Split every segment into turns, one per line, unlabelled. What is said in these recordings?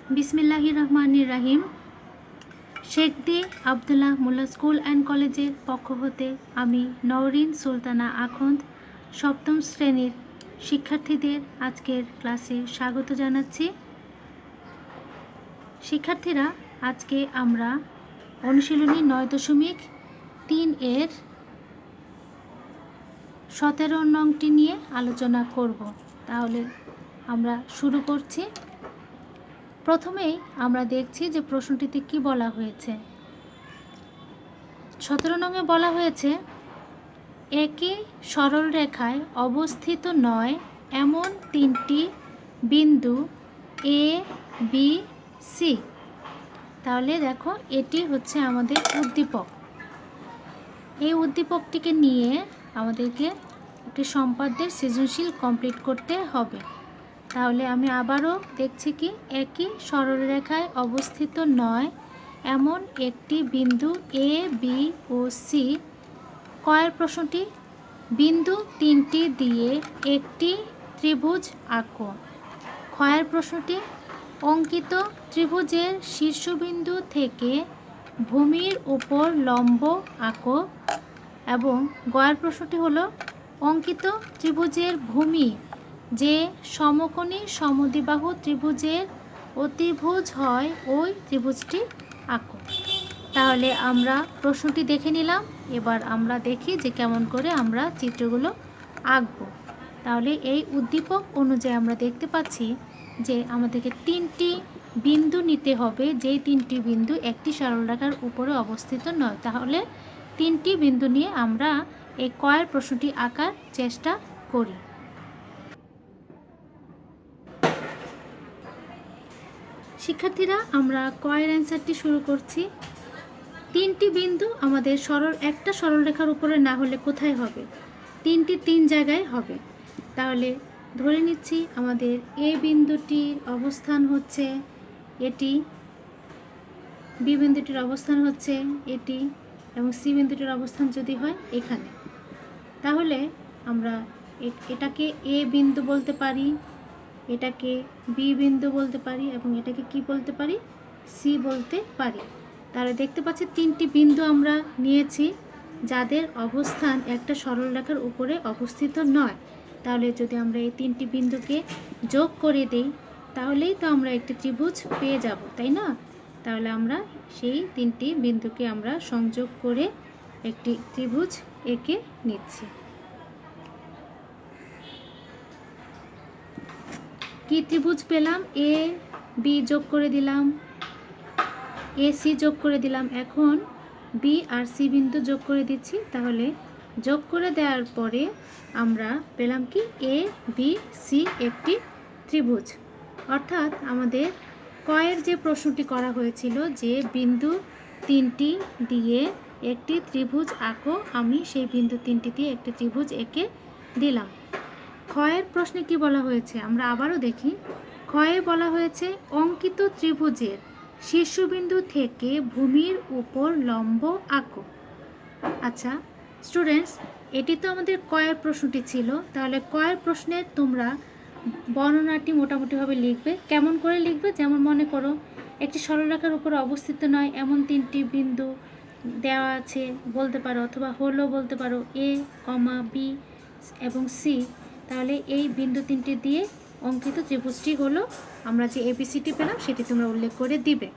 बिस्मिल्लाहिर रहमानिर रहीम। शेख दी আব্দুল্লাহ মোল্লা স্কুল অ্যান্ড কলেজের পক্ষ হতে আমি নওরিন সুলতানা আখন্দ সপ্তম শ্রেণীর শিক্ষার্থীদের আজকের ক্লাসে স্বাগত জানাচ্ছি। শিক্ষার্থীরা, আজকে আমরা অনুশীলনী 9.3 এর 17 নংটি নিয়ে আলোচনা করব। তাহলে আমরা শুরু করছি। প্রথমেই আমরা দেখছি যে প্রশ্নটিতে কি বলা হয়েছে। 17 নঙে বলা হয়েছে, একই সরল রেখায় অবস্থিত নয় এমন তিনটি বিন্দু এ বি সি। তাহলে দেখো, এটি হচ্ছে আমাদের উদ্দীপক। এই উদ্দীপকটিকে নিয়ে আমাদেরকে একটি সম্পাদ্যের সৃজনশীল কমপ্লিট করতে হবে। তাহলে আমি আবারও দেখছি কি, একই সরলরেখায় অবস্থিত নয় এমন একটি বিন্দু এ বি ও সি। কয়ের প্রশ্নটি, বিন্দু তিনটি দিয়ে একটি ত্রিভুজ আঁকো। ক্ষয়ের প্রশ্নটি, অঙ্কিত ত্রিভুজের শীর্ষবিন্দু থেকে ভূমির উপর লম্ব আঁকো। এবং গয়ের প্রশ্নটি হলো, অঙ্কিত ত্রিভুজের ভূমি যে সমকোণী সমদ্বিবাহু ত্রিভুজের অতিভুজ হয় ওই ত্রিভুজটি আঁকো। তাহলে আমরা প্রশ্নটি দেখে নিলাম। এবার আমরা দেখি যে কেমন করে আমরা চিত্রগুলো আঁকবো। তাহলে এই উদ্দীপক অনুযায়ী আমরা দেখতে পাচ্ছি যে আমাদেরকে তিনটি বিন্দু নিতে হবে, যেই তিনটি বিন্দু একটি সরলরেখার উপরে অবস্থিত নয়। তাহলে তিনটি বিন্দু নিয়ে আমরা এই কয়ের প্রশ্নটি আঁকার চেষ্টা করি। শিক্ষার্থীরা, আমরা কয়ের অ্যান্সারটি শুরু করছি। তিনটি বিন্দু আমাদের একটা সরলরেখার উপরে না হলে কোথায় হবে? তিন জায়গায় হবে। তাহলে ধরে নিচ্ছি আমাদের এ বিন্দুটির অবস্থান হচ্ছে এটি, বি বিন্দুটির অবস্থান হচ্ছে এটি, এবং সি বিন্দুটির অবস্থান যদি হয় এখানে। তাহলে আমরা এটাকে এ বিন্দু বলতে পারি, এটাকে বি বিন্দু বলতে পারি, এবং এটাকে কি বলতে পারি? সি বলতে পারি। তাহলে দেখতে পাচ্ছি তিনটি বিন্দু আমরা নিয়েছি যাদের অবস্থান একটা সরলরেখার উপরে অবস্থিত নয়। তাহলে যদি আমরা এই তিনটি বিন্দুকে যোগ করে দেই তাহলেই তো আমরা একটি ত্রিভুজ পেয়ে যাব, তাই না? তাহলে আমরা সেই তিনটি বিন্দুকে আমরা সংযোগ করে একটি ত্রিভুজ এঁকে নিচ্ছি। কি ত্রিভুজ পেলাম? এ বি যোগ করে দিলাম, এ সি যোগ করে দিলাম। এখন বি আর সি বিন্দু যোগ করে দিচ্ছি। তাহলে যোগ করে দেওয়ার পরে আমরা পেলাম কি, এ বি সি একটি ত্রিভুজ। অর্থাৎ আমাদের কয়ের যে প্রশ্নটি করা হয়েছিল যে বিন্দু তিনটি দিয়ে একটি ত্রিভুজ আঁকো, আমি সেই বিন্দু তিনটি দিয়ে একটি ত্রিভুজ এঁকে দিলাম। ক্ষয়ের প্রশ্নে কি বলা হয়েছে আমরা আবারও দেখি। ক্ষয়ে বলা হয়েছে, অঙ্কিত ত্রিভুজের শীর্ষবিন্দু থেকে ভূমির উপর লম্ব আঁকো। আচ্ছা স্টুডেন্টস, এটি তো আমাদের কয়ের প্রশ্নটি ছিল। তাহলে কয়ের প্রশ্নের তোমরা বর্ণনাটি মোটামুটিভাবে লিখবে। কেমন করে লিখবে? যেমন মনে করো, একটি সরলরেখার উপর অবস্থিত নয় এমন তিনটি বিন্দু দেওয়া আছে বলতে পারো, অথবা হলো বলতে পারো এ, বি এবং সি। তাহলে এই বিন্দু তিনটি দিয়ে অঙ্কিত ত্রিভুজটি হলো, আমরা যে এবিসিটি পেলাম সেটি তোমরা উল্লেখ করে দিবে।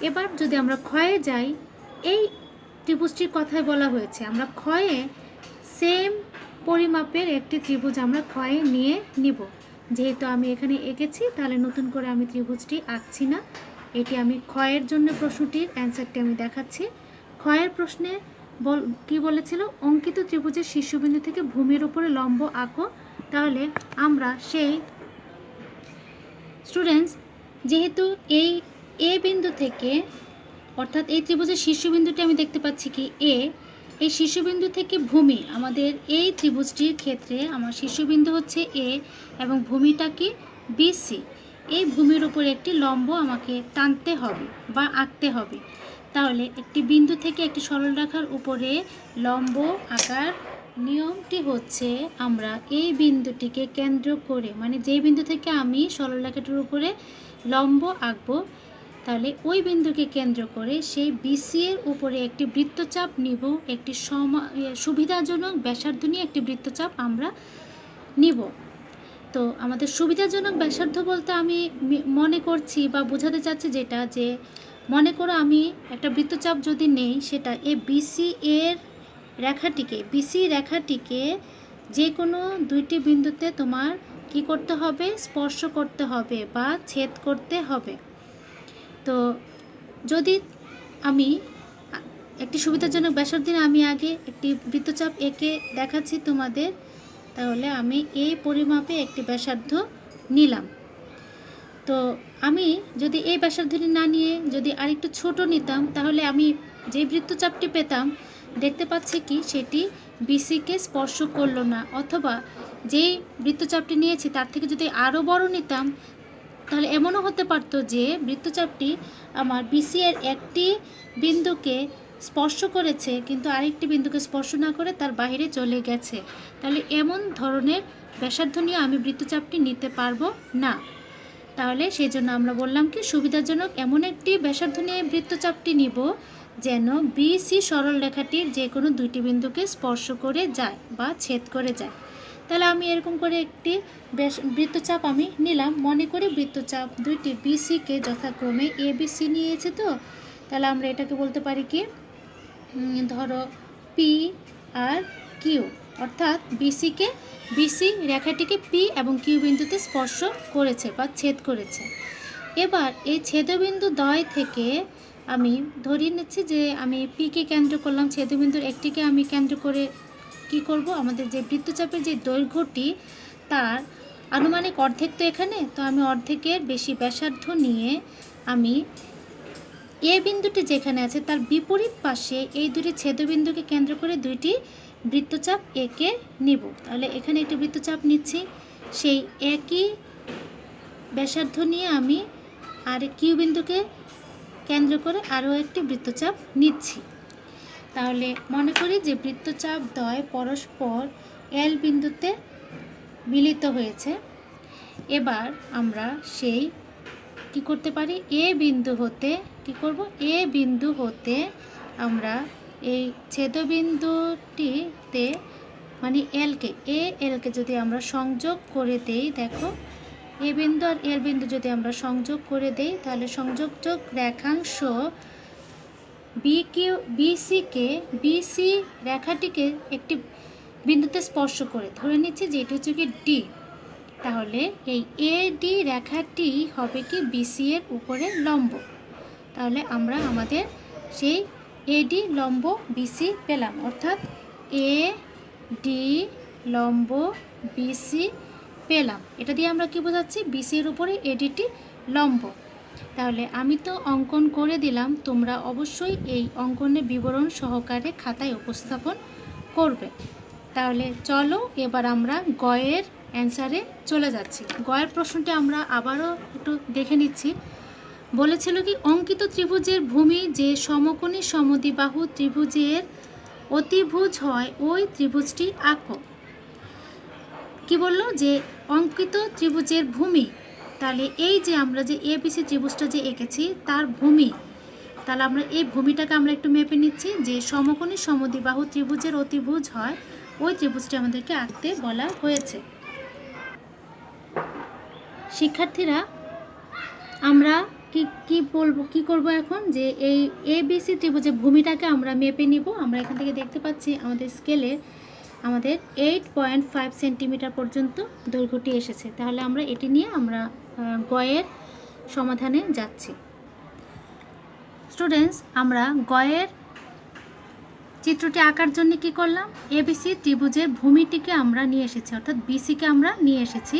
এবার যদি আমরা ক্ষয়ে যাই, এই ত্রিভুজটির কথাই বলা হয়েছে। আমরা ক্ষয়ে সেম পরিমাপের একটি ত্রিভুজ আমরা ক্ষয়ে নিয়ে নিব। যেহেতু আমি এখানে এঁকেছি, তাহলে নতুন করে আমি ত্রিভুজটি আঁকছি না। এটি আমি ক্ষয়ের জন্য প্রশ্নটির অ্যান্সারটি আমি দেখাচ্ছি। ক্ষয়ের প্রশ্নে কি বলেছিল? অঙ্কিত ত্রিভুজের শীর্ষবিন্দু থেকে ভূমির উপরে লম্ব আঁকো। তাহলে আমরা সেই স্টুডেন্টস, যেহেতু এই এ বিন্দু থেকে, অর্থাৎ এই ত্রিভুজের শীর্ষবিন্দুটি আমি দেখতে পাচ্ছি কি এ, এই শীর্ষবিন্দু থেকে ভূমি, আমাদের এই ত্রিভুজটির ক্ষেত্রে আমার শীর্ষবিন্দু হচ্ছে এ এবং ভূমিটা কি বিসি। এই ভূমির উপর একটি লম্ব আমাকে টানতে হবে বা আঁকতে হবে। তাহলে একটি বিন্দু থেকে একটি সরলরেখার উপরে লম্ব আঁকার নিয়মটি হচ্ছে আমরা এই বিন্দুটিকে কেন্দ্র করে, মানে যেই বিন্দু থেকে আমি সরলরেখাটির উপরে লম্ব আঁকবো, তাহলে ওই বিন্দুকে কেন্দ্র করে সেই বিসি এর উপরে একটি বৃত্তচাপ নিব। একটি সুবিধাজনক ব্যাসার্ধ নিয়ে একটি বৃত্তচাপ আমরা নিব। তো আমাদের সুবিধাজনক ব্যাসার্ধ বলতে আমি মনে করছি বা বোঝাতে চাচ্ছি যেটা, যে মনে করো আমি একটা বৃত্তচাপ যদি নেই, সেটা এই বিসি এর বিসি রেখাটিকে যে কোনো দুইটি বিন্দুতে তোমার কি করতে হবে, স্পর্শ করতে হবে বা ছেদ করতে হবে। তো যদি আমি একটি সুবিধাজনক ব্যাসার্ধ আমি আগে একটি বৃত্তচাপ এঁকে দেখাচ্ছি তোমাদের, তাহলে আমি এই পরিমাপে একটি ব্যাসার্ধ নিলাম। তো আমি যদি এই ব্যাসার্ধটি না নিয়ে যদি আরেকটু ছোট নিতাম, তাহলে আমি যে বৃত্তচাপটি পেতাম, দেখতে পাচ্ছি কি সেটি বিসিকে স্পর্শ করলো না। অথবা যেই বৃত্তচাপটি নিয়েছি তার থেকে যদি আরও বড় নিতাম, তাহলে এমনও হতে পারতো যে বৃত্তচাপটি আমার বিসি এর একটি বিন্দুকে স্পর্শ করেছে কিন্তু আরেকটি বিন্দুকে স্পর্শ না করে তার বাইরে চলে গেছে। তাহলে এমন ধরনের ব্যাসার্ধ নিয়ে আমি বৃত্তচাপটি নিতে পারবো না। তাহলে সেই জন্য আমরা বললাম কি সুবিধাজনক এমন একটি ব্যাসার্ধ নিয়ে বৃত্তচাপটি নিব যেন বিসি সরল রেখাটির যে কোনো দুইটি বিন্দুকে স্পর্শ করে যায় বা ছেদ করে যায়। তাহলে আমি এরকম করে একটি বৃত্তচাপ আমি নিলাম। মনে করি বৃত্তচাপ দুইটি বিসিকে যথাক্রমে এ বিসি নিয়েছে। তো তাহলে আমরা এটাকে বলতে পারি কি, ধরো পি আর কিউ, অর্থাৎ বিসি রেখাটিকে পি এবং কিউ বিন্দুতে স্পর্শ করেছে বা ছেদ করেছে। এবার এই ছেদবিন্দু দ্বয় থেকে আমি ধরিয়ে নিচ্ছি যে আমি পিকে কেন্দ্র করলাম, ছেদবিন্দুর একটিকে আমি কেন্দ্র করে কি করব, আমাদের যে বৃত্তচাপের যে দৈর্ঘ্যটি তার আনুমানিক অর্ধেক তো এখানে, তো আমি অর্ধেকের বেশি ব্যাসার্ধ নিয়ে আমি এ বিন্দুটি যেখানে আছে তার বিপরীত পাশে এই দুটি ছেদবিন্দুকে কেন্দ্র করে দুইটি বৃত্তচাপ এঁকে নিব। তাহলে এখানে একটি বৃত্তচাপ নিচ্ছি, সেই একই ব্যাসার্ধ নিয়ে আমি আর কিউ বিন্দুকে কেন্দ্র করে আরও একটি বৃত্তচাপ নিচ্ছি। তাহলে মনে করি যে বৃত্তচাপ দ্বয় পরস্পর এল বিন্দুতে মিলিত হয়েছে। এবার আমরা সেই কি করতে পারি, এ বিন্দু হতে কি করব, এ বিন্দু হতে আমরা এই ছেদবিন্দুটিতে মানে এলকে যদি আমরা সংযোগ করে দেই, দেখো এ বিন্দু আর এল বিন্দু যদি আমরা সংযোগ করে দেই, তাহলে সংযোগযোগ রেখাংশ বিসি রেখাটিকে একটি বিন্দুতে স্পর্শ করে ধরে নিচ্ছি যে এটি হচ্ছে কি ডি। তাহলে এই এডি রেখাটি হবে কি বিসি এর উপরে লম্ব। তাহলে আমরা আমাদের সেই এডি লম্ব বিসি পেলাম, অর্থাৎ এ ডি লম্ব বিসি পেলাম। এটা দিয়ে আমরা কি বোঝাচ্ছি, বিসি এর উপরে এডিটি লম্ব। তাহলে আমি তো অঙ্কন করে দিলাম, তোমরা অবশ্যই এই অঙ্কনের বিবরণ সহকারে খাতায় উপস্থাপন করবে। তাহলে চলো এবার আমরা গয়ের অ্যান্সারে চলে যাচ্ছি। গয়ের প্রশ্নটি আমরা আবারও একটু দেখে নিচ্ছি। বলেছিল কি, অঙ্কিত ত্রিভুজের ভূমি যে সমকোণী সমদ্বিবাহু ত্রিভুজের অতিভুজ হয় ওই ত্রিভুজটি আঁকো। কি বললো, যে অঙ্কিত ত্রিভুজের ভূমি, তাহলে এই যে আমরা যে এবিসি ত্রিভুজটা যে এঁকেছি তার ভূমি, তাহলে আমরা এই ভূমিটাকে আমরা একটু মেপে নিচ্ছি যে সমকোণী সমদ্বিবাহু ত্রিভুজের অতিভুজ হয় ওই ত্রিভুজটি আমাদেরকে আঁকতে বলা হয়েছে। শিক্ষার্থীরা আমরা কি করব এখন, যে এই এবিসি ত্রিভুজের ভূমিটাকে আমরা মেপে নিব। আমরা এখান থেকে দেখতে পাচ্ছি আমাদের স্কেলে আমাদের 8.5 সেন্টিমিটার পর্যন্ত দৈর্ঘ্যটি এসেছে। তাহলে আমরা এটি নিয়ে আমরা গয়ের সমাধানে যাচ্ছি। স্টুডেন্টস, আমরা গয়ের চিত্রটি আঁকার জন্য কি করলাম, এবিসি ত্রিভুজের ভূমিটিকে আমরা নিয়ে এসেছি, অর্থাৎ বিসিকে আমরা নিয়ে এসেছি।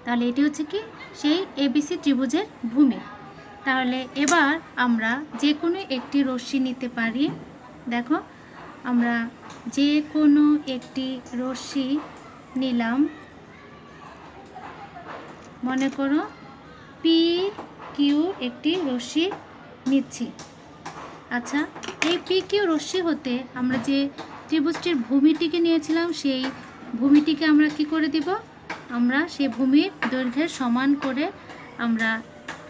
তাহলে এটি হচ্ছে কি সেই এবিসি ত্রিভুজের ভূমি। তাহলে এবার আমরা যে কোনো একটি রশ্মি নিতে পারি। দেখো আমরা যে কোনো একটি রশ্মি নিলাম, মনে করো পি কিউ একটি রশ্মি নিচ্ছি। আচ্ছা, এই পি কিউ রশ্মি হতে আমরা যে ত্রিভুজটির ভূমিটিকে নিয়েছিলাম, সেই ভূমিটিকে আমরা কি করে দিব, আমরা সেই ভূমির দৈর্ঘ্যের সমান করে আমরা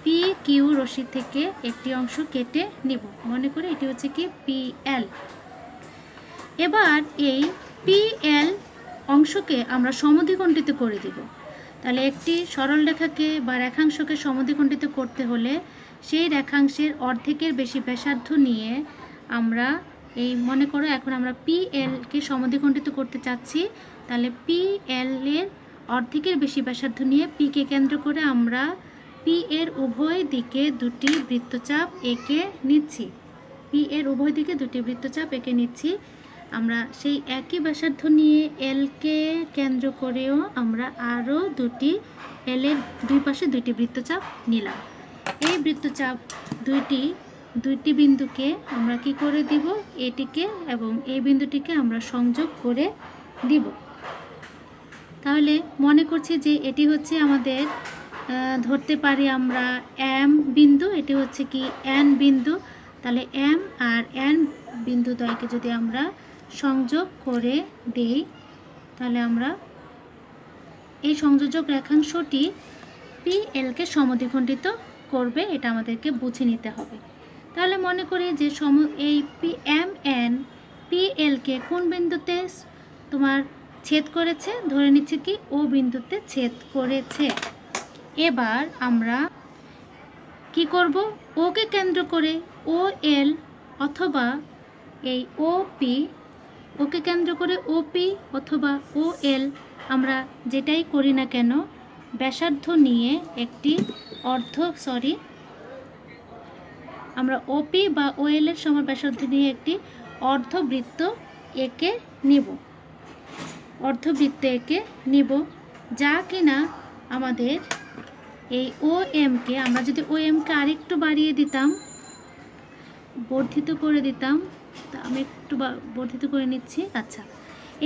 পি কিউ রশ্মি থেকে একটি অংশ কেটে নিব। মনে করে এটি হচ্ছে কি পিএল। এবার এই পিএল অংশকে আমরা সমদ্বিখণ্ডিত করে দিব। তাহলে একটি সরল রেখাকে বা রেখাংশকে সমদ্বিখণ্ডিত করতে হলে সেই রেখাংশের অর্ধেকের বেশি ব্যাসার্ধ নিয়ে আমরা এই মনে করো এখন আমরা পিএলকে সমদ্বিখণ্ডিত করতে চাচ্ছি, তাহলে পিএল এর অর্ধেকের বেশি ব্যাসার্ধ নিয়ে পিকে কেন্দ্র করে আমরা পি এর উভয় দিকে দুটি বৃত্তচাপ এঁকে নিচ্ছি। পি এর উভয় দিকে দুটি বৃত্তচাপ এঁকে নিচ্ছি। আমরা সেই একই ব্যাসার্ধ নিয়ে এলকে কেন্দ্র করেও আমরা আরও দুটি এলের দুই পাশে দুইটি বৃত্তচাপ নিলাম। এই বৃত্তচাপ দুইটি বিন্দুকে আমরা কি করে দিব, এটিকে এবং এই বিন্দুটিকে আমরা সংযোগ করে দিব। তাহলে মনে করছি যে এটি হচ্ছে আমাদের ধরতে পারি আমরা এম বিন্দু, এটি হচ্ছে কি এন বিন্দু। তাহলে এম আর এন বিন্দু দ্বয়কে যদি আমরা সংযোগ করে দেই, তাহলে আমরা এই সংযোজক রেখাংশটি পিএলকে সমদ্বিখণ্ডিত করবে, এটা আমাদেরকে বুঝে নিতে হবে। তাহলে মনে করি যে এই এম পিএলকে কোন বিন্দুতে তোমার ছেদ করেছে, ধরে নিচ্ছে কি ও বিন্দুতে ছেদ করেছে। এবার আমরা কি করব, ওকে কেন্দ্র করে ও এল অথবা এই ওপি, ওকে কেন্দ্র করে ওপি অথবা ও এল আমরা যেটাই করি না কেন ব্যাসার্ধ নিয়ে একটি আমরা ওপি বা ও এল এর সমান ব্যাসার্ধ নিয়ে একটি অর্ধবৃত্ত এঁকে নিব, যা কিনা আমাদের এই ও এমকে আমরা যদি ও এমকে আরেকটু বাড়িয়ে দিতাম, বর্ধিত করে দিতাম, তা আমি একটু বর্ধিত করে নিচ্ছি। আচ্ছা,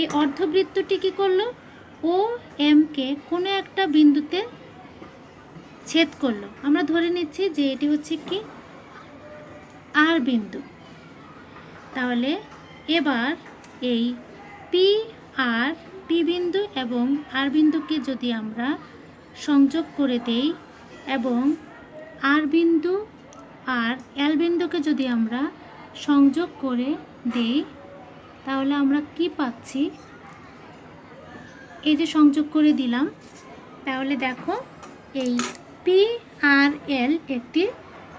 এই অর্ধবৃত্তটি কি করলো, ও এমকে কোনো একটা বিন্দুতে ছেদ করলো। আমরা ধরে নিচ্ছি যে এটি হচ্ছে কি আর বিন্দু। তাহলে এবার এই পি বিন্দু এবং আর বিন্দুকে যদি আমরা সংযোগ করে দেই এবং আর বিন্দু আর এল বিন্দুকে যদি আমরা সংযোগ করে দেই, তাহলে আমরা কি পাচ্ছি, এই যে সংযোগ করে দিলাম, তাহলে দেখো এই পি আর এল একটি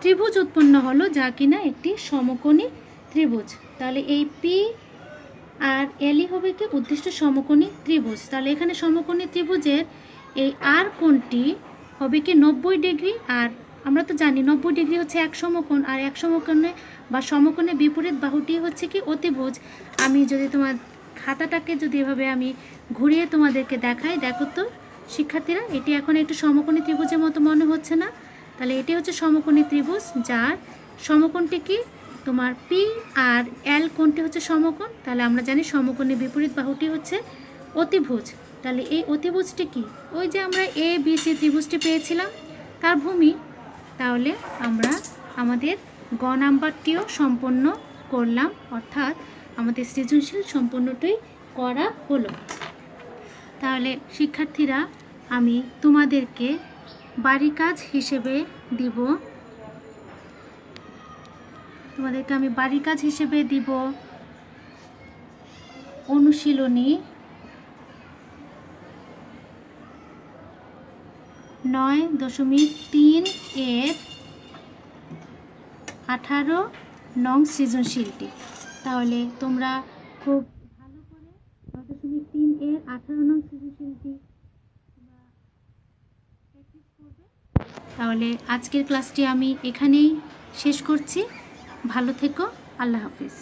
ত্রিভুজ উৎপন্ন হলো, যা কিনা একটি সমকোণী ত্রিভুজ। তাহলে এই পি আর এলই হবে কি উদ্দিষ্ট সমকোণী ত্রিভুজ। তাহলে এখানে সমকোণী ত্রিভুজের এই আর কোণটি হবে কি 90 ডিগ্রি, আর আমরা তো জানি 90 ডিগ্রি হচ্ছে এক সমকোণ, আর এক সমকোণে বা সমকোণে বিপরীত বাহুটি হচ্ছে কি অতিভুজ। আমি যদি তোমার খাতাটাকে যদি এভাবে আমি ঘুরিয়ে তোমাদেরকে দেখাই, দেখো তো শিক্ষার্থীরা, এটি এখন একটু সমকোণী ত্রিভুজের মতো মনে হচ্ছে না? তাহলে এটি হচ্ছে সমকোণী ত্রিভুজ, যার সমকোণটি কি তোমার পি আর এল কোণটি হচ্ছে সমকোণ। তাহলে আমরা জানি সমকোণের বিপরীত বাহুটি হচ্ছে অতিভুজ। তাহলে এই অতিভুজটি কি, ওই যে আমরা এ বি সি ত্রিভুজটি পেয়েছিলাম তার ভূমি। তাহলে আমরা আমাদের গ নাম্বারটিও সম্পন্ন করলাম, অর্থাৎ আমাদের সৃজনশীল সম্পূর্ণটাই করা হলো। তাহলে শিক্ষার্থীরা, আমি তোমাদেরকে বাড়ি কাজ হিসেবে দিব, অনুশীলনী 9.3 এর 18 নং সৃজনশীলটি। তাহলে তোমরা খুব ভালো করে 9.3 এর 18 নং সৃজনশীলটি প্র্যাকটিস করবে। তাহলে আজকের ক্লাসটি আমি এখানেই শেষ করছি। ভালো থেকো, আল্লাহ হাফিজ।